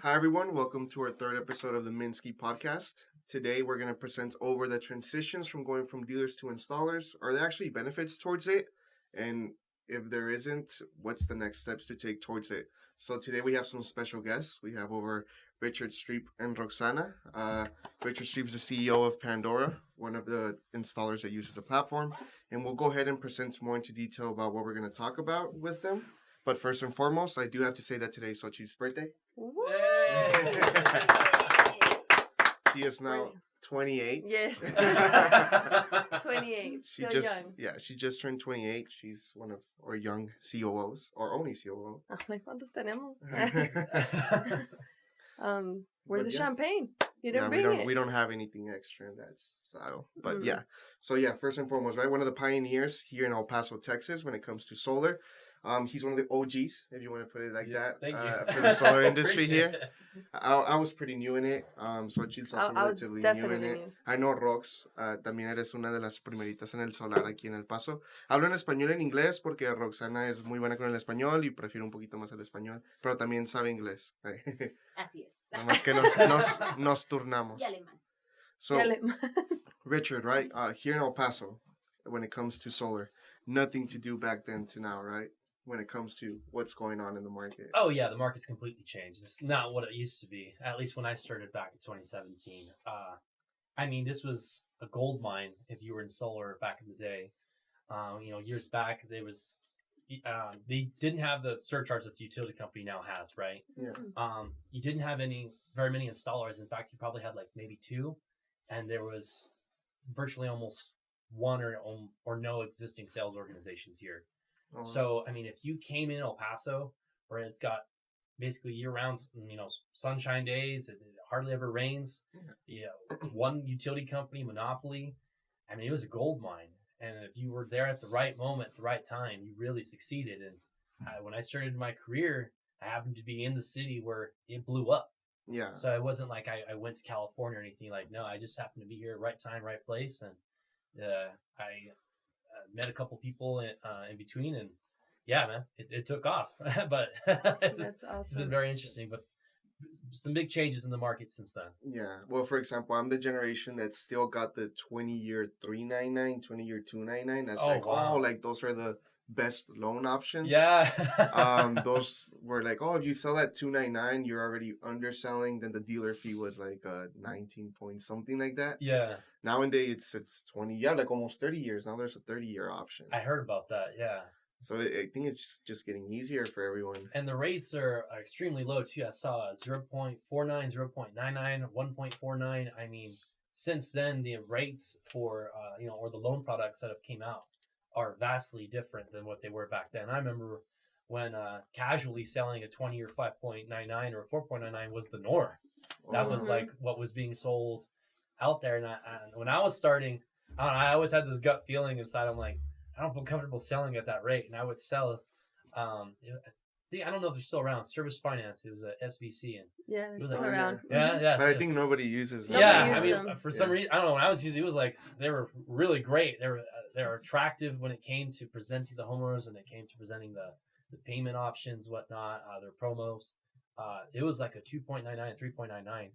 Hi everyone, welcome to our third episode of the Minski podcast. Today we're going to present over the transitions from going from dealers to installers. Are there actually benefits towards it? And if there isn't, what's the next steps to take towards it? So today we have some special guests. We have over Richard Streep and Roxana. Richard Streep is the CEO of Pandora, one of the installers that uses the platform. And we'll go ahead and present more into detail about what we're going to talk about with them. But first and foremost, I do have to say that today is Xochitl's birthday. She is now 28. Yes. 28. Still young. Yeah, she just turned 28. She's one of our young COOs, our only COO. ¿Cuántos tenemos? Where's the champagne? You didn't bring it. We don't have anything extra in that style. But yeah. So yeah, first and foremost, right? One of the pioneers here in El Paso, Texas, when it comes to solar. He's one of the OGs, if you want to put it like that, for the solar industry here. I was pretty new in it, so Xochitl's also relatively new in it. I know Rox, también eres una de las primeritas en el solar aquí en El Paso. Hablo en español y en inglés porque Roxana es muy buena con el español y prefiero un poquito más el español, pero también sabe inglés. Así es. Nomás que nos turnamos. Y alemán. So, Richard, right, here in El Paso, when it comes to solar, nothing to do back then to now, right? When it comes to what's going on in the market. Oh, yeah, the market's completely changed. It's not what it used to be, at least when I started back in 2017. I mean, this was a gold mine if you were in solar back in the day. Years back, there was they didn't have the surcharge that the utility company now has, right? Yeah. You didn't have very many installers. In fact, you probably had like maybe two, and there was virtually almost one or no existing sales organizations here. Oh. So, I mean, if you came in El Paso, where it's got basically year-round, sunshine days, it hardly ever rains, one utility company, monopoly, I mean, it was a gold mine. And if you were there at the right moment, at the right time, you really succeeded. And when I started my career, I happened to be in the city where it blew up. Yeah. So it wasn't like I went to California or anything. Like, no, I just happened to be here, right time, right place. And I met a couple people in between, and yeah, man, it took off. But That's awesome. It's been very interesting, but some big changes in the market since then. Yeah. Well, for example, I'm the generation that still got the 20-year 399, 20-year 299. That's like those are the best loan options. Yeah. Those were like, if you sell at 299, you're already underselling. Then the dealer fee was like 19 point something like that. Yeah. Nowadays it's 20. Yeah, like almost 30 years. Now there's a 30-year option. I heard about that. Yeah. So I think it's just getting easier for everyone. And the rates are extremely low too. I saw 0.49, 0.99, 1.49. I mean, since then the rates for or the loan products that have came out are vastly different than what they were back then. I remember when casually selling a 20-year 5.99 or 4.99 was the norm. That was like what was being sold out there. And when I was starting, I always had this gut feeling inside. I'm like, I don't feel comfortable selling at that rate. And I would sell, I don't know if they're still around, Service Finance. It was a SVC. And yeah, they're still around. Yeah. But I think nobody uses them. Yeah, I mean, for some reason, I don't know. When I was using, it was like they were really great. They were attractive when it came to presenting the homeowners, and it came to presenting the payment options, whatnot, their promos. It was like a 2.99, 3.99.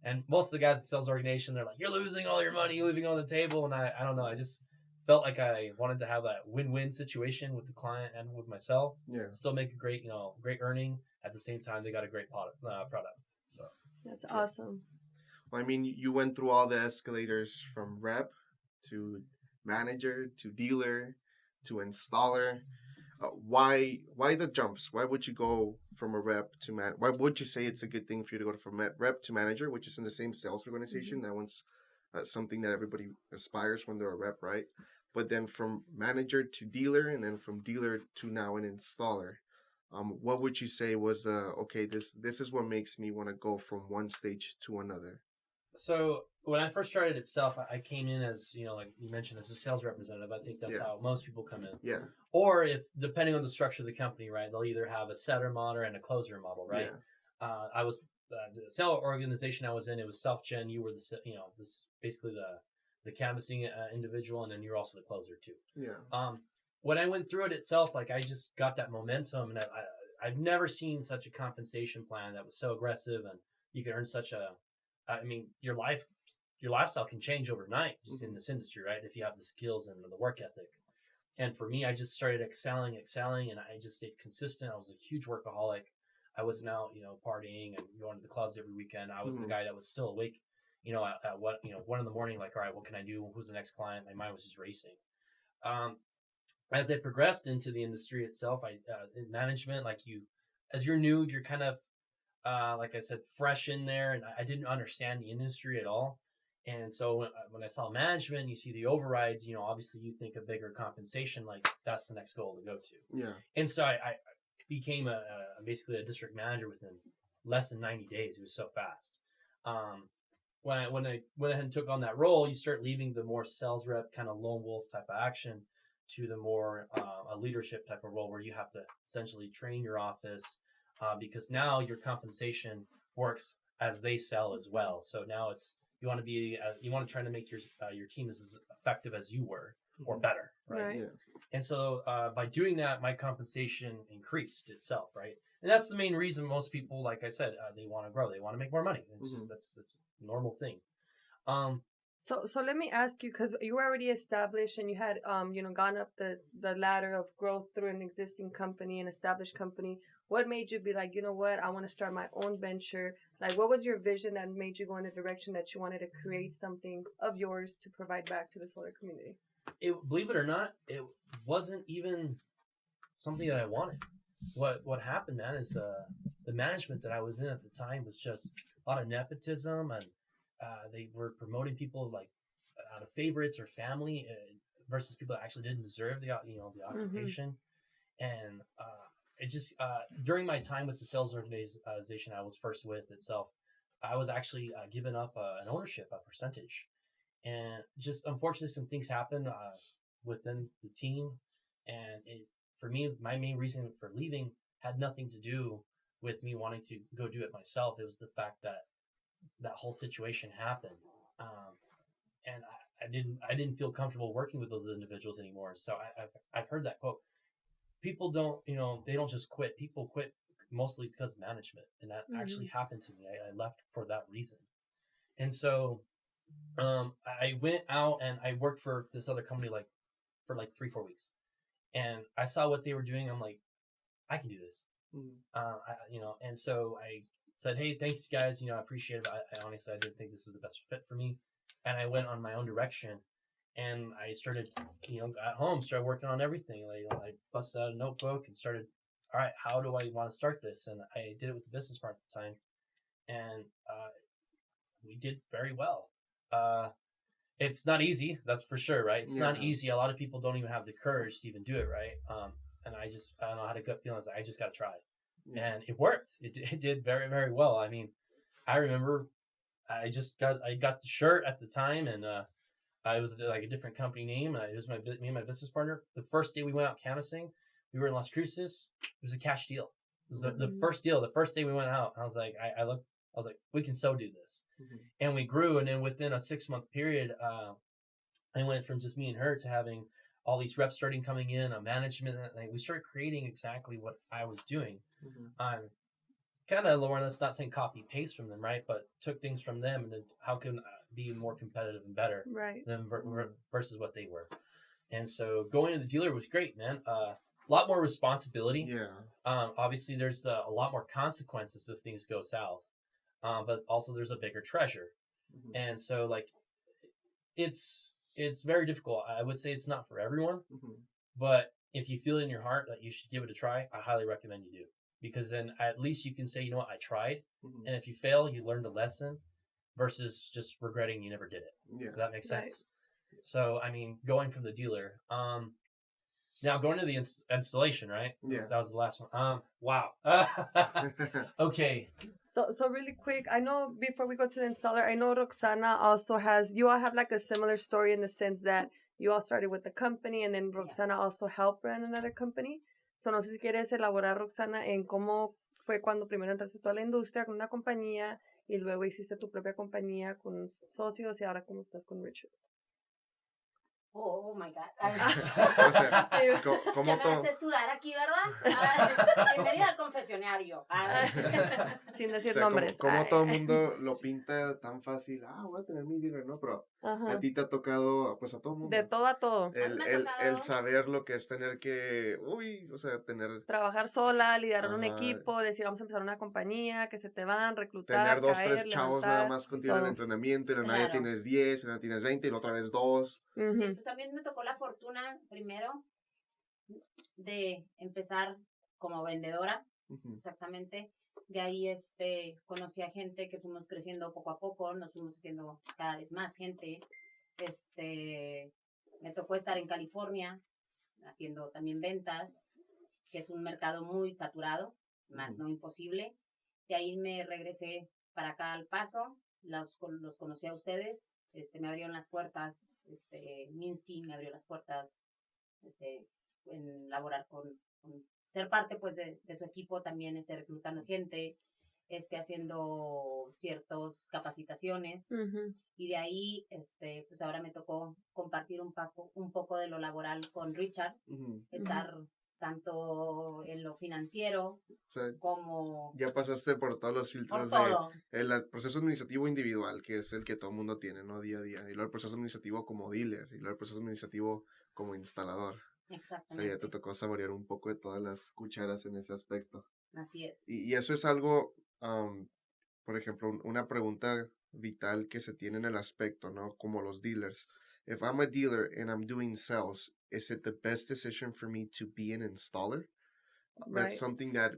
And most of the guys at the sales organization, they're like, you're losing all your money, you're leaving on the table. And I don't know. I just felt like I wanted to have that win-win situation with the client and with myself. Yeah. Still make a great earning. At the same time, they got a great product. So that's awesome. Well, I mean, you went through all the escalators from rep to manager to dealer to installer. Why the jumps? Why would you go from a rep to why would you say it's a good thing for you to go from rep to manager, which is in the same sales organization? That one's something that everybody aspires when they're a rep, right? But then from manager to dealer, and then from dealer to now an installer. What would you say was this is what makes me want to go from one stage to another? So when I first started itself, I came in as, like you mentioned, as a sales representative. I think that's how most people come in. Yeah. Or if, depending on the structure of the company, right, they'll either have a setter model and a closer model, right? Yeah. I was, the sales organization I was in, it was self-gen. You were this basically the canvassing individual, and then you're also the closer too. Yeah. When I went through it itself, like I just got that momentum, and I've never seen such a compensation plan that was so aggressive, and you could earn such a. I mean, your lifestyle can change overnight just in this industry, right? If you have the skills and the work ethic. And for me, I just started excelling, and I just stayed consistent. I was a huge workaholic. I wasn't out, partying and going to the clubs every weekend. I was the guy that was still awake, at 1 a.m, like, all right, what can I do? Who's the next client? My mind was just racing. As I progressed into the industry itself, in management, as you're new, you're kind of, like I said, fresh in there, and I didn't understand the industry at all. And so when I saw management, you see the overrides, obviously you think a bigger compensation, like that's the next goal to go to. Yeah. And so I became basically a district manager within less than 90 days. It was so fast. When I went ahead and took on that role, you start leaving the more sales rep kind of lone wolf type of action to the more a leadership type of role where you have to essentially train your office because now your compensation works as they sell as well. So now you want to try to make your team as effective as you were or better, right? Yeah. And so by doing that, my compensation increased itself, right? And that's the main reason most people, like I said, they want to grow, they want to make more money. It's just that's a normal thing. So let me ask you, because you were already established and you had gone up the ladder of growth through an existing company, an established company. What made you be like, you know what, I want to start my own venture? Like, what was your vision that made you go in a direction that you wanted to create something of yours to provide back to the solar community? Believe it or not, it wasn't even something that I wanted. What happened, man, is the management that I was in at the time was just a lot of nepotism, and they were promoting people like out of favorites or family versus people that actually didn't deserve the occupation. And it just during my time with the sales organization I was first with itself, I was actually given up an ownership, a percentage, and just unfortunately some things happened within the team, and for me, my main reason for leaving had nothing to do with me wanting to go do it myself. It was the fact that whole situation happened, and I didn't feel comfortable working with those individuals anymore. So I've heard that quote. People don't, they don't just quit. People quit mostly because of management. And that actually happened to me. I left for that reason. And so I went out and I worked for this other company for 3-4 weeks. And I saw what they were doing. I'm like, I can do this. And so I said, hey, thanks guys. I appreciate it. I honestly, I didn't think this was the best fit for me. And I went on my own direction. And I started, at home, started working on everything. I busted out a notebook and started, all right, how do I want to start this? And I did it with the business partner at the time. And we did very well. It's not easy, that's for sure, right? It's not easy. A lot of people don't even have the courage to even do it, right? And I don't know, I had a gut feeling. I just got to try. And it worked. It did very, very well. I mean, I remember I got the shirt at the time, and it was like a different company name. It was me and my business partner. The first day we went out canvassing, we were in Las Cruces. It was a cash deal. It was the first deal. The first day we went out, I was like, I was like, we can so do this. And we grew. And then within a 6-month period, I went from just me and her to having all these reps starting coming in, a management. And we started creating exactly what I was doing. Kind of, Lauren, that's not saying copy paste from them, right? But took things from them, and then how can be more competitive and better than versus what they were. And so going to the dealer was great, man. A lot more responsibility. Yeah. Obviously, there's a lot more consequences if things go south. But also there's a bigger treasure. And so it's very difficult. I would say it's not for everyone, but if you feel in your heart that you should give it a try, I highly recommend you do. Because then at least you can say, you know what, I tried. And if you fail, you learned a lesson versus just regretting you never did it. Yeah. Does that make sense? Right. So, I mean, going from the dealer, now going to the installation, right? Yeah. That was the last one. Wow. Okay. So really quick, I know before we go to the installer, I know Roxana also you all have like a similar story in the sense that you all started with the company and then Roxana also helped run another company. So no sé si quieres elaborar, Roxana, en cómo fue cuando primero entraste tú a la industria con una compañía y luego hiciste tu propia compañía con socios y ahora cómo estás con Richard. Oh my God. O sea, ¿cómo Ya me todo? hace sudar aquí, ¿verdad? Bienvenida al confesionario. Sin O decir sea, nombres. como todo el mundo lo pinta tan fácil, voy a tener mi dealer, ¿no? Pero a Ajá. ti te ha tocado, pues a todo el De mundo, todo a todo. A mí me ha el tocado. saber lo que es tener que, o sea, tener Trabajar sola, liderar un Ajá. equipo, decir vamos a empezar una compañía, que se te van, reclutar, tener 2, caer, 3 chavos nada levantar, más contigo en el todo. entrenamiento y la nada ya Claro. tienes 10, y la tienes 20 y la otra vez 2. Ujú. Sí, pues a mí me tocó la fortuna primero de empezar como vendedora, exactamente. De ahí conocí a gente que fuimos creciendo poco a poco, nos fuimos haciendo cada vez más gente. Me tocó estar en California haciendo también ventas, que es un mercado muy saturado, más no imposible. De ahí me regresé para acá al Paso, los conocí a ustedes, me abrieron las puertas, Minski me abrió las puertas, en laborar con ser parte pues de su equipo también, reclutando gente, haciendo ciertas capacitaciones. Ujú. Y de ahí, pues ahora me tocó compartir un poco de lo laboral con Richard, estar tanto en lo financiero O sea, como ya pasaste por todos los por filtros todo. el proceso administrativo individual, que es el que todo el mundo tiene, ¿no? Día a día. Y luego el proceso administrativo como dealer. Y luego el proceso administrativo como instalador. O sea, Exactamente. ya te tocó saborear un poco de todas las cucharas en ese aspecto. Así es. Y eso es algo, por ejemplo, una pregunta vital que se tiene en el aspecto, ¿no? Como los dealers. If I'm a dealer and I'm doing sales, is it the best decision for me to be an installer? Right. That's something that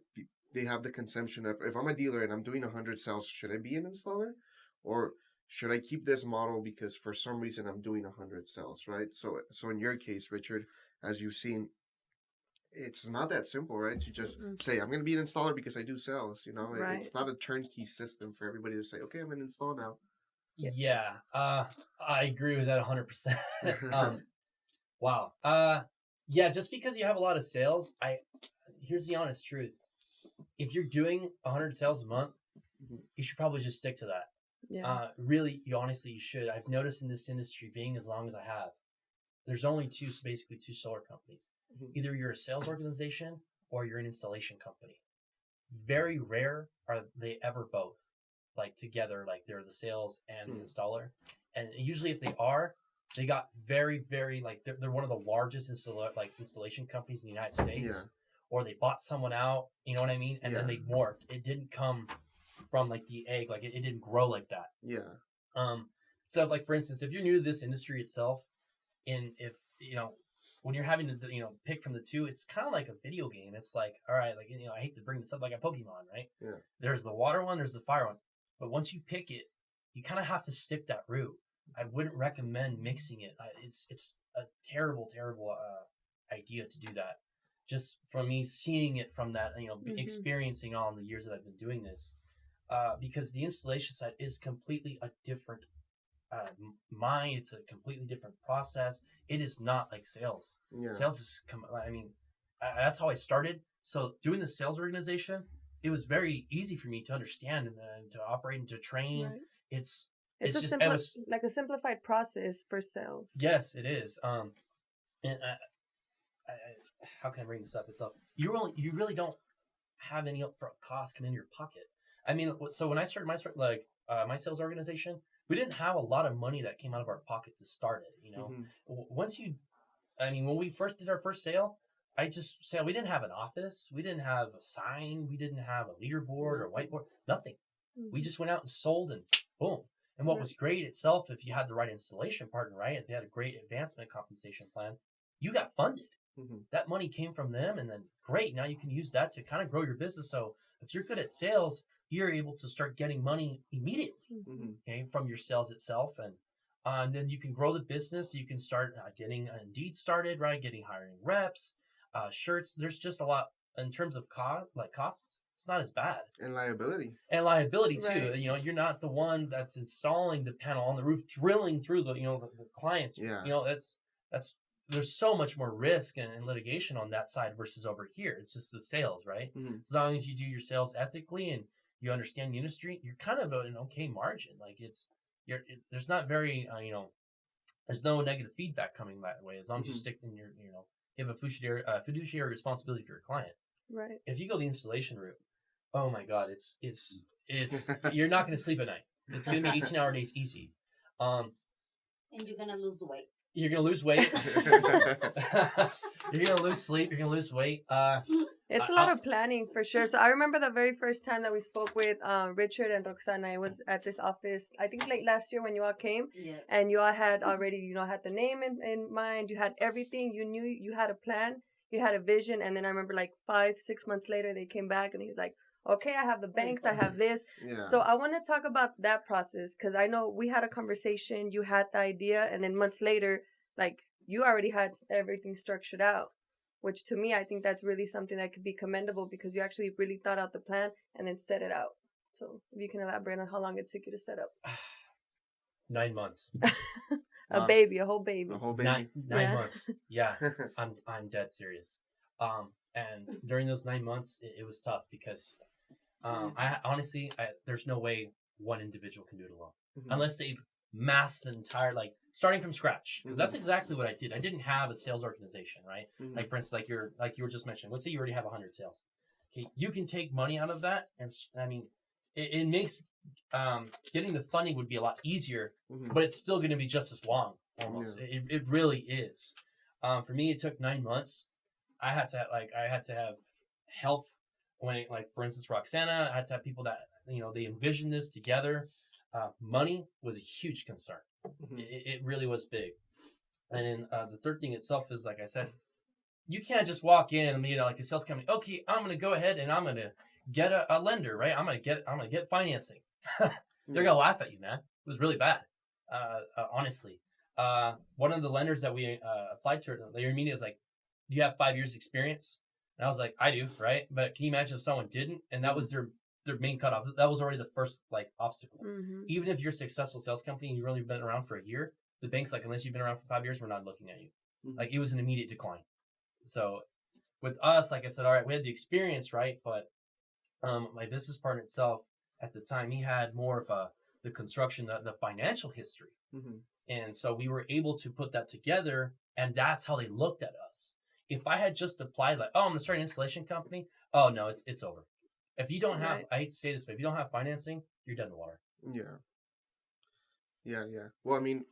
they have the consumption of. If I'm a dealer and I'm doing 100 sales, should I be an installer? Or should I keep this model because for some reason I'm doing 100 sales, right? So in your case, Richard, as you've seen, it's not that simple, right? To just say, I'm going to be an installer because I do sales, you know? Right. It's not a turnkey system for everybody to say, okay, I'm going to install now. Yeah, I agree with that 100%. Wow. Yeah, just because you have a lot of sales, here's the honest truth. If you're doing 100 sales a month, you should probably just stick to that. Yeah. Really, you should. I've noticed in this industry, being as long as I have, there's only basically two solar companies. Either you're a sales organization or you're an installation company. Very rare are they ever both, like together, like they're the sales and the installer. And usually if they are, they got very, very, like they're one of the largest installation companies in the United States. Yeah. Or they bought someone out, you know what I mean? And then they morphed. It didn't come from like the egg, like it didn't grow like that. Yeah. So like for instance, if you're new to this industry itself, and if when you're having to pick from the two, it's kind of like a video game. It's like, all right, like I hate to bring this up, like a Pokemon, right? Yeah. There's the water one, there's the fire one, but once you pick it, you kind of have to stick that route. I wouldn't recommend mixing it. It's a terrible idea to do that. Just from me seeing it from that, experiencing all in the years that I've been doing this, because the installation side is completely a different mind. It's a completely different process. It is not like sales. Yeah. Sales is, that's how I started. So doing the sales organization, it was very easy for me to understand and to operate and to train. Right. It's just like a simplified process for sales. Yes, it is. And how can I bring this up? It's you really don't have any upfront costs come in your pocket. I mean, so when I started my sales organization, we didn't have a lot of money that came out of our pocket to start it. When we first did our first sale, we didn't have an office, we didn't have a sign, we didn't have a leaderboard or whiteboard, nothing. We just went out and sold, and boom. And what was great itself, if you had the right installation partner, right, if they had a great advancement compensation plan, you got funded. That money came from them, and then great, now you can use that to kind of grow your business. So if you're good at sales, you're able to start getting money immediately, okay, from your sales itself, and then you can grow the business. You can start getting Indeed started, right? Hiring reps, shirts. There's just a lot in terms of costs. It's not as bad. And liability too. Right. You're not the one that's installing the panel on the roof, drilling through the clients. Yeah. That's there's so much more risk and litigation on that side versus over here. It's just the sales, right? As long as you do your sales ethically and you understand the industry, you're kind of an okay margin. Like there's not very, there's no negative feedback coming that way as long as you stick in your, you have a fiduciary responsibility for your client. Right. If you go the installation route, oh my God, it's you're not going to sleep at night. It's going to be 18-hour days easy. And you're going to lose weight. You're going to lose weight. You're going to lose sleep. You're going to lose weight. It's a lot of planning for sure. So I remember the very first time that we spoke with Richard and Roxana. I was at this office, I think late last year when you all came. Yes. And you all had already, had the name in mind. You had everything. You knew you had a plan. You had a vision. And then I remember like 5-6 months later, they came back and he's like, okay, I have the banks. I have this. Yeah. So I want to talk about that process because I know we had a conversation. You had the idea. And then months later, like you already had everything structured out. Which to me, I think that's really something that could be commendable because you actually really thought out the plan and then set it out. So if you can elaborate on how long it took you to set up. 9 months. A whole baby. A whole baby. 9 months. Yeah, I'm dead serious. And during those 9 months, it was tough because I honestly, there's no way one individual can do it alone unless they've massed an entire starting from scratch, because that's exactly what I did. I didn't have a sales organization, right? Like for instance, like you were just mentioning, let's say you already have 100 sales. Okay, you can take money out of that, and I mean, it makes getting the funding would be a lot easier, but it's still going to be just as long, almost. Yeah. It really is. For me, it took 9 months. I had to have help when, like for instance, Roxana. I had to have people that they envisioned this together. Money was a huge concern. It really was big. And then the third thing itself is, like I said, you can't just walk in and like a sales company. Okay, I'm going to go ahead and I'm going to get a lender, right? I'm going to get financing. They're going to laugh at you, man. It was really bad. Honestly, one of the lenders that we applied to, they immediately was like, "Do you have 5 years experience?" And I was like, "I do," right? But can you imagine if someone didn't? And that was their main cutoff. That was already the first obstacle. Even if you're a successful sales company and you've only been around for a year, the bank's like, unless you've been around for 5 years, we're not looking at you. Like, it was an immediate decline. So with us, like I said, all right, we had the experience, right? But my business partner itself at the time, he had more of the construction, the financial history. And so we were able to put that together, and that's how they looked at us. If I had just applied like, I'm going to start an installation company, oh no, it's over. If you don't have, I hate to say this, but if you don't have financing, you're dead in the water. Yeah. Well, I mean,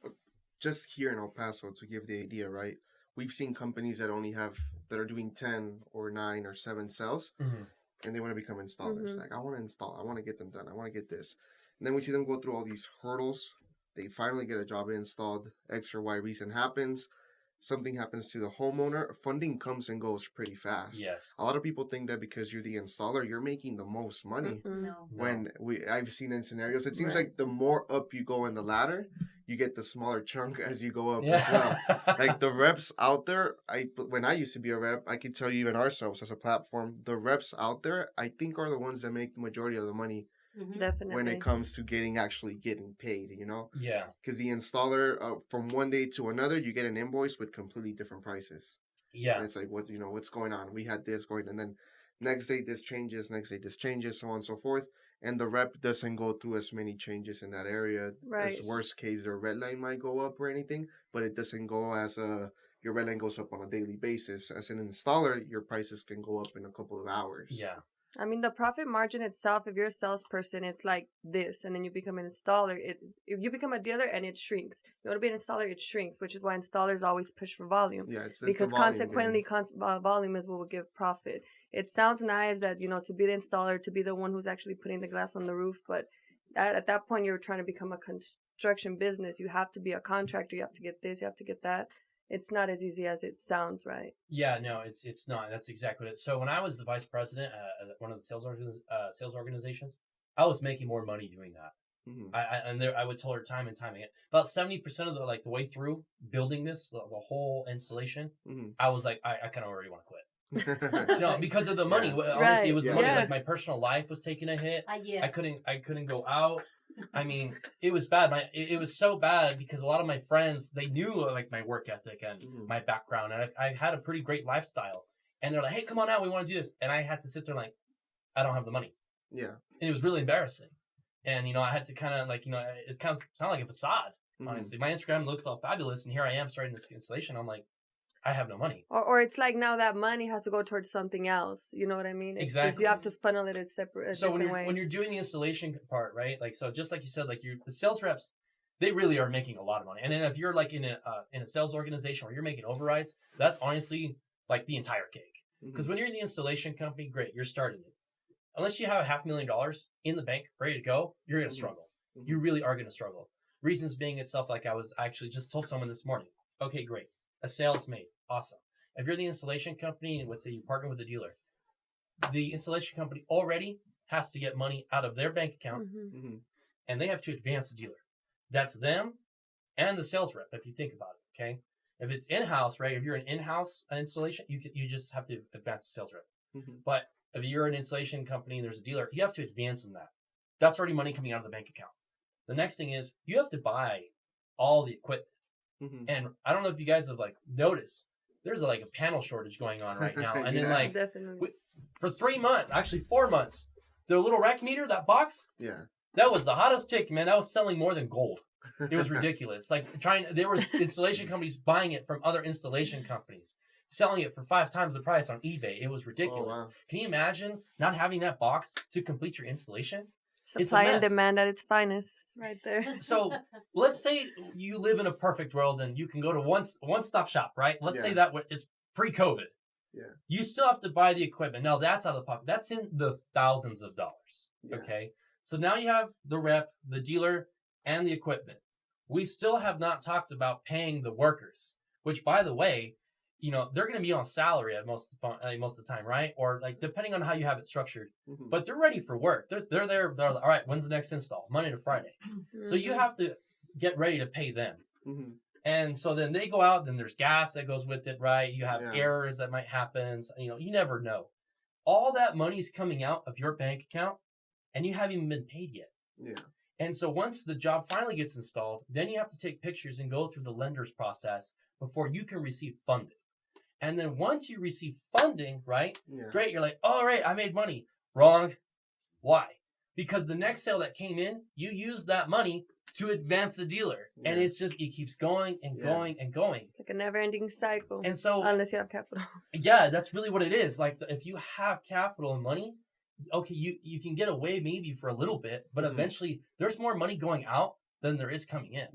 just here in El Paso, to give the idea, right? We've seen companies that are doing 10 or 9 or 7 sales, and they want to become installers. Like, I want to install, I want to get them done, I want to get this. And then we see them go through all these hurdles. They finally get a job installed. X or Y reason happens. Something happens to the homeowner, funding comes and goes pretty fast. Yes. A lot of people think that because you're the installer, you're making the most money. No. When I've seen in scenarios, it seems like the more up you go in the ladder, you get the smaller chunk as you go up as well. Like the reps out there, when I used to be a rep, I could tell you even ourselves as a platform, the reps out there, I think are the ones that make the majority of the money. Definitely. When it comes to getting paid, Yeah. Because the installer, from one day to another, you get an invoice with completely different prices. Yeah. And it's like, what's going on? We had this going, and then next day this changes, so on and so forth. And the rep doesn't go through as many changes in that area. Right. As worst case, their red line might go up or anything, but it doesn't go as your red line goes up on a daily basis. As an installer, your prices can go up in a couple of hours. Yeah. I mean, the profit margin itself, if you're a salesperson, it's like this. And then you become an installer. If you become a dealer and it shrinks. You want to be an installer, it shrinks, which is why installers always push for volume. Yeah, it's because consequently, volume is what will give profit. It sounds nice that, to be the installer, to be the one who's actually putting the glass on the roof. But at that point, you're trying to become a construction business. You have to be a contractor. You have to get this. You have to get that. It's not as easy as it sounds, right? Yeah, no, it's not. That's exactly it. So when I was the vice president at one of the sales organizations, I was making more money doing that. I would tell her time and time again. About 70% of the way through building this, the whole installation, I was like, I kind of already want to quit. No, because of the money. Yeah. Honestly, it was the money. Like my personal life was taking a hit. I couldn't go out. I mean, it was bad. It was so bad because a lot of my friends, they knew my work ethic and my background, and I had a pretty great lifestyle. And they're like, "Hey, come on out, we want to do this." And I had to sit there like, I don't have the money. Yeah. And it was really embarrassing. And I had to kind of it kind of sounded like a facade. honestly. My Instagram looks all fabulous, and here I am starting this installation. I'm like, I have no money. Or it's like now that money has to go towards something else. You know what I mean? It's just you have to funnel it in a So different way. when you're doing the installation part, right? Like, so just like you said, like the sales reps, they really are making a lot of money. And then if you're like in a sales organization where you're making overrides, that's honestly like the entire cake. Because when you're in the installation company, great, you're starting it. Unless you have $500,000 in the bank ready to go, you're going to struggle. You really are going to struggle. Reasons being itself, like I was actually just told someone this morning. Okay, great. A sales made. Awesome. If you're the installation company and let's say you partner with a dealer, the installation company already has to get money out of their bank account and they have to advance the dealer. That's them and the sales rep, if you think about it, okay? If it's in-house, right, if you're an in-house installation, you just have to advance the sales rep. But if you're an installation company and there's a dealer, you have to advance them that. That's already money coming out of the bank account. The next thing is you have to buy all the equipment. And I don't know if you guys have like noticed, there's like a panel shortage going on right now. And then like for 3 months, actually 4 months, the little rack meter, that box, that was the hottest tick, man. That was selling more than gold. It was ridiculous. Like there was installation companies buying it from other installation companies, selling it for 5 times the price on eBay. It was ridiculous. Oh, wow. Can you imagine not having that box to complete your installation? Supply and demand at its finest. It's right there. So let's say you live in a perfect world and you can go to one-stop shop, right? Let's say that it's pre-COVID. You still have to buy the equipment. Now that's out of the pocket. That's in the thousands of dollars. Okay. So now you have the rep, the dealer, and the equipment. We still have not talked about paying the workers, which, by the way, you know, they're going to be on salary at most of the time, right? Or like depending on how you have it structured. But they're ready for work. They're there. They're like, all right, when's the next install? Monday to Friday. So you have to get ready to pay them. And so then they go out. Then there's gas that goes with it, right? You have errors that might happen. So, you know, you never know. All that money's coming out of your bank account, and you haven't even been paid yet. And so once the job finally gets installed, then you have to take pictures and go through the lender's process before you can receive funding. And then once you receive funding, right? Great, you're like, all right, I made money. Wrong. Why? Because the next sale that came in, you used that money to advance the dealer. And it's just, it keeps going and going and going. It's like a never-ending cycle. And so, unless you have capital. Yeah, that's really what it is. Like, if you have capital and money, okay, you can get away maybe for a little bit, but eventually there's more money going out than there is coming in.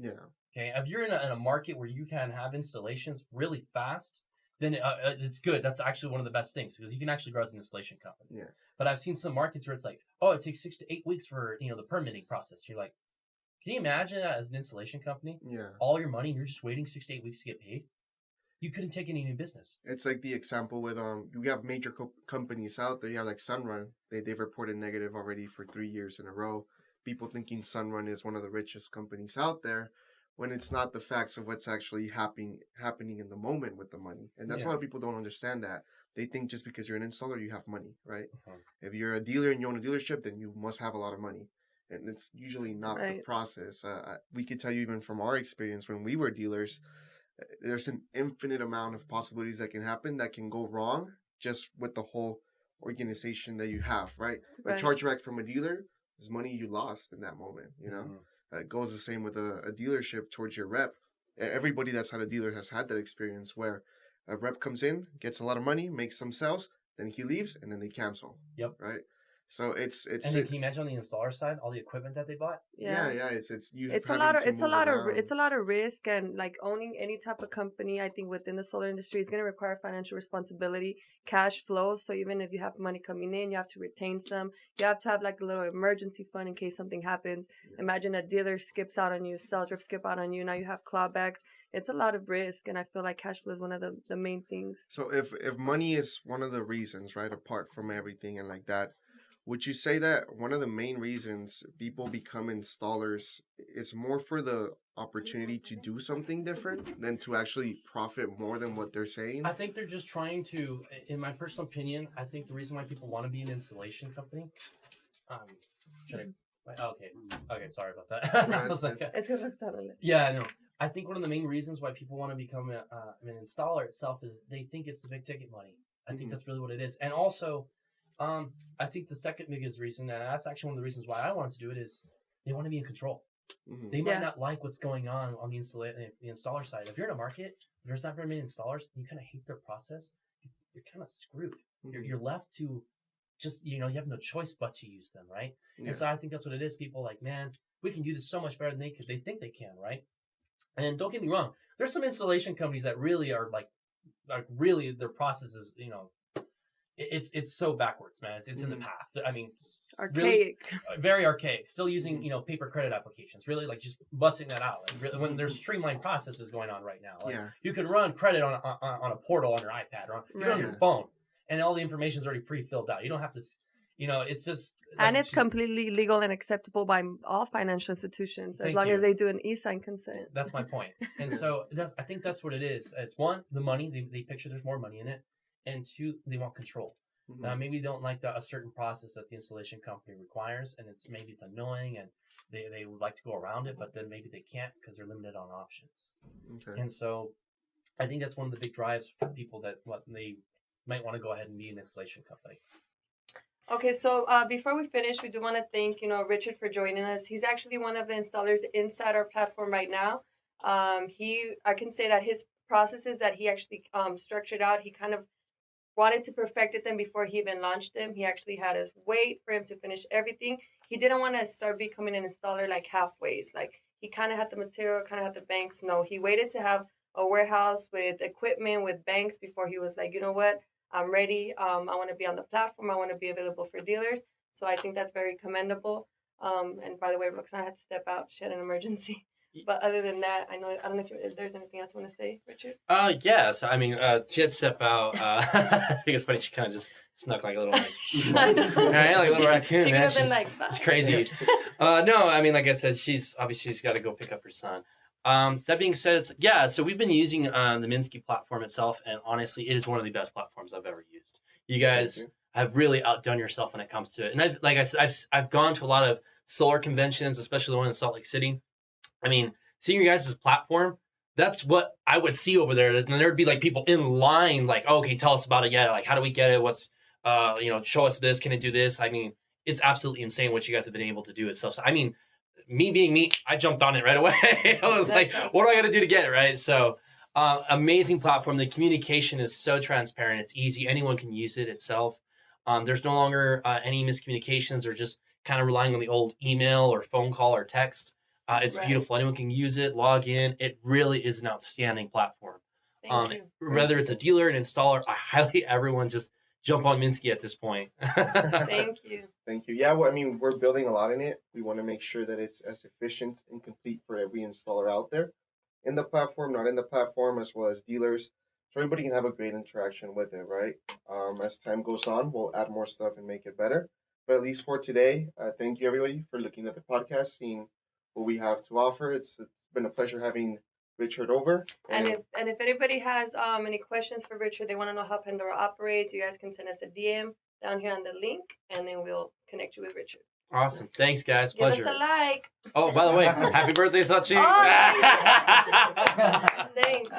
Okay, if you're in a market where you can have installations really fast, then it's good. That's actually one of the best things because you can actually grow as an installation company. But I've seen some markets where it's like, oh, it takes 6 to 8 weeks for, you know, the permitting process. You're like, can you imagine that as an installation company? All your money and you're just waiting 6 to 8 weeks to get paid? You couldn't take any new business. It's like the example with you have major companies out there. You have like Sunrun. They've reported negative already for 3 years in a row. People thinking Sunrun is one of the richest companies out there, when it's not the facts of what's actually happening in the moment with the money. And that's a lot of people don't understand that. They think just because you're an installer, you have money, right? If you're a dealer and you own a dealership, then you must have a lot of money. And it's usually not the process. We could tell you even from our experience when we were dealers, there's an infinite amount of possibilities that can happen that can go wrong just with the whole organization that you have, right? A chargeback from a dealer is money you lost in that moment, you know? It goes the same with a dealership towards your rep. Everybody that's had a dealer has had that experience where a rep comes in, gets a lot of money, makes some sales, then he leaves, and then they cancel. Right? So it's. And then can you imagine on the installer side all the equipment that they bought? It's a lot of risk, and like owning any type of company, I think within the solar industry, it's going to require financial responsibility, cash flow. So even if you have money coming in, you have to retain some. You have to have like a little emergency fund in case something happens. Imagine a dealer skips out on you, sales rep skip out on you. Now you have clawbacks. It's a lot of risk, and I feel like cash flow is one of the main things. So if money is one of the reasons, right, apart from everything and like that, would you say that one of the main reasons people become installers is more for the opportunity to do something different than to actually profit more than what they're saying? I think they're just trying to, in my personal opinion, I think the reason why people want to be an installation company, okay, sorry about that. I was like, yeah, no. I think one of the main reasons why people want to become an installer itself is they think it's the big ticket money. I think that's really what it is. And also, I think the second biggest reason, and that's actually one of the reasons why I wanted to do it, is they want to be in control. They might not like what's going on the installer side. If you're in a market, there's not very many installers, and you kind of hate their process, you're kind of screwed. You're left to just, you have no choice but to use them, right? And so I think that's what it is. People like, man, we can do this so much better than they, because they think they can, right? And don't get me wrong, there's some installation companies that really are like really their process is, it's so backwards, man. It's in the past. I mean, archaic, really, very archaic. Still using paper credit applications. Really, like just busting that out. Like, really, when there's streamlined processes going on right now, like you can run credit on a portal on your iPad or on your phone, and all the information is already pre-filled out. You don't have to. It's just and it's completely legal and acceptable by all financial institutions as long as they do an e-sign consent. That's my point. And so I think that's what it is. It's one, the money. They picture there's more money in it. And two, they want control. Maybe they don't like a certain process that the installation company requires, and maybe it's annoying, and they would like to go around it, but then maybe they can't because they're limited on options. Okay. And so I think that's one of the big drives for people that they might want to go ahead and be an installation company. Okay, so before we finish, we do want to thank Richard for joining us. He's actually one of the installers inside our platform right now. I can say that his processes that he actually structured out, he kind of wanted to perfect them before he even launched them. He actually had us wait for him to finish everything. He didn't want to start becoming an installer like halfways. Like he kind of had the material, kind of had the banks. No, he waited to have a warehouse with equipment, with banks before he was like, you know what, I'm ready. I want to be on the platform. I want to be available for dealers. So I think that's very commendable. And by the way, Roxana had to step out. She had an emergency. But other than that, I don't know if there's anything else you want to say, Richard? Yeah. So, I mean, she had to step out. I think it's funny. She kind of just snuck like a little, like a little raccoon. She could have been like, it's crazy. No, I mean, like I said, she's got to go pick up her son. That being said, so we've been using the Minski platform itself, and honestly, it is one of the best platforms I've ever used. You guys have really outdone yourself when it comes to it. And like I said, I've gone to a lot of solar conventions, especially the one in Salt Lake City. I mean, seeing your guys' platform, that's what I would see over there. And there'd be like people in line, like, oh, okay, tell us about it. Yeah, like, how do we get it? What's, show us this. Can it do this? I mean, it's absolutely insane what you guys have been able to do itself. So, I mean, me being me, I jumped on it right away. I was like, what do I got to do to get it, right? So, amazing platform. The communication is so transparent. It's easy. Anyone can use it itself. There's no longer any miscommunications or just kind of relying on the old email or phone call or text. It's beautiful. Anyone can use it, log in. It really is an outstanding platform. Whether it's a dealer, an installer, I highly everyone just jump on Minski at this point. Thank you. Thank you. Yeah, well, I mean, we're building a lot in it. We want to make sure that it's as efficient and complete for every installer out there in the platform, not in the platform, as well as dealers. So everybody can have a great interaction with it, right? As time goes on, we'll add more stuff and make it better. But at least for today, thank you, everybody, for looking at the podcast, seeing what we have to offer. It's been a pleasure having Richard over. And if anybody has any questions for Richard, they want to know how Pandora operates, you guys can send us a DM down here on the link, and then we'll connect you with Richard. Awesome. Thanks, guys. Pleasure. Give us a like. Oh, by the way, happy birthday, Sachi. Oh, thanks.